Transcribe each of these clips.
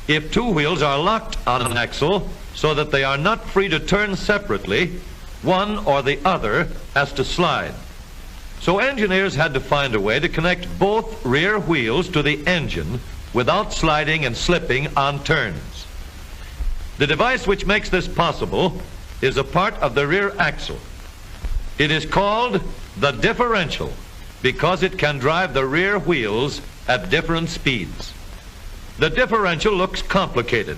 if two wheels are locked on an axle so that they are not free to turn separately, one or the other has to slide. So engineers had to find a way to connect both rear wheels to the engine without sliding and slipping on turns. The device which makes this possible is a part of the rear axle. It is called the differential because it can drive the rear wheels at different speeds. The differential looks complicated,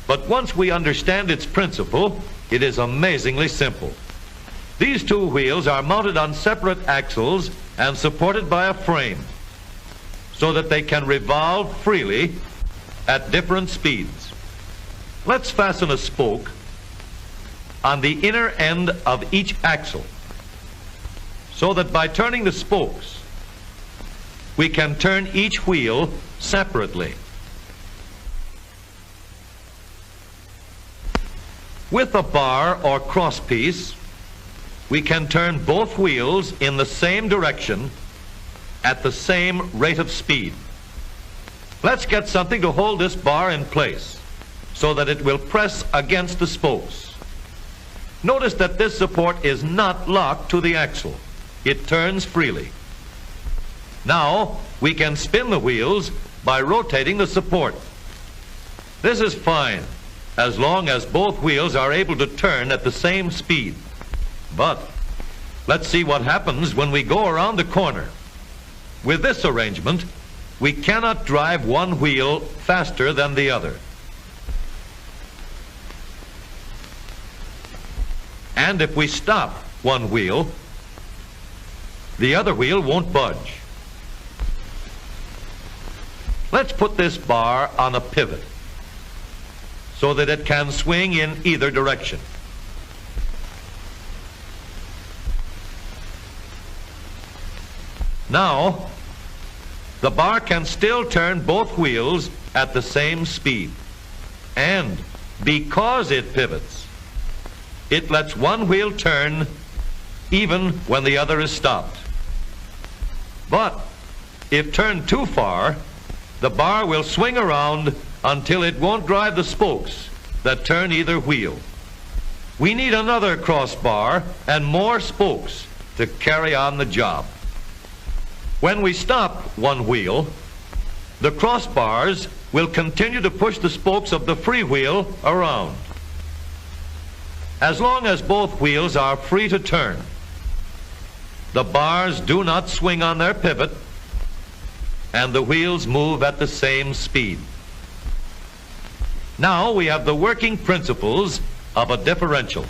but once we understand its principle, it is amazingly simple. These two wheels are mounted on separate axles and supported by a frame so that they can revolve freely at different speeds. Let's fasten a spoke on the inner end of each axle so that by turning the spokes, we can turn each wheel separately. With a bar or crosspiece, we can turn both wheels in the same direction at the same rate of speed. Let's get something to hold this bar in place so that it will press against the spokes. Notice that this support is not locked to the axle. It turns freely. Now we can spin the wheels by rotating the support. This is fine as long as both wheels are able to turn at the same speed. But let's see what happens when we go around the corner. With this arrangement, we cannot drive one wheel faster than the other. And if we stop one wheel, the other wheel won't budge. Let's put this bar on a pivot so that it can swing in either direction. Now, the bar can still turn both wheels at the same speed. And because it pivots, it lets one wheel turn even when the other is stopped. But if turned too far, the bar will swing around until it won't drive the spokes that turn either wheel. We need another crossbar and more spokes to carry on the job. When we stop one wheel, the crossbars will continue to push the spokes of the free wheel around. As long as both wheels are free to turn, the bars do not swing on their pivot and the wheels move at the same speed. Now we have the working principles of a differential.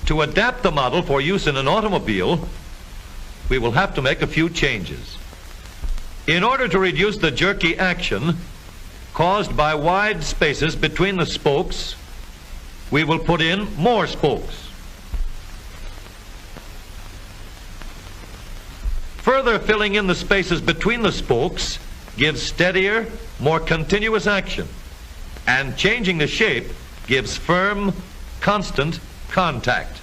To adapt the model for use in an automobile, we will have to make a few changes. In order to reduce the jerky action caused by wide spaces between the spokes, we will put in more spokes. Further filling in the spaces between the spokes gives steadier, more continuous action, and changing the shape gives firm, constant contact.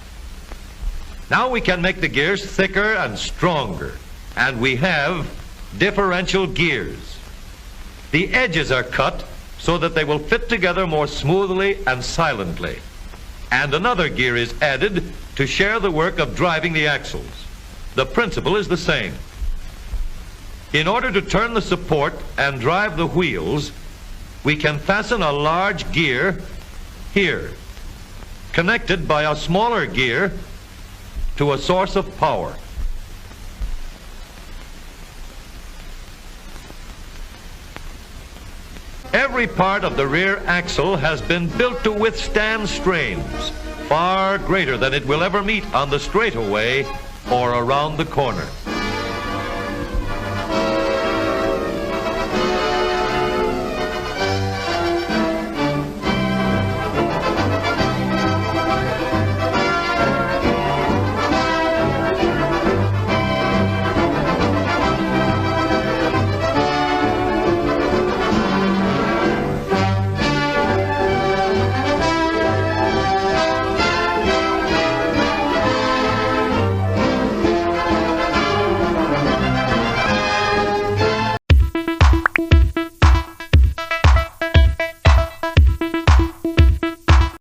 Now we can make the gears thicker and stronger, and we have differential gears. The edges are cut so that they will fit together more smoothly and silently, and another gear is added to share the work of driving the axles. The principle is the same. In order to turn the support and drive the wheels, we can fasten a large gear here, connected by a smaller gear to a source of power. Every part of the rear axle has been built to withstand strains far greater than it will ever meet on the straightaway or around the corner.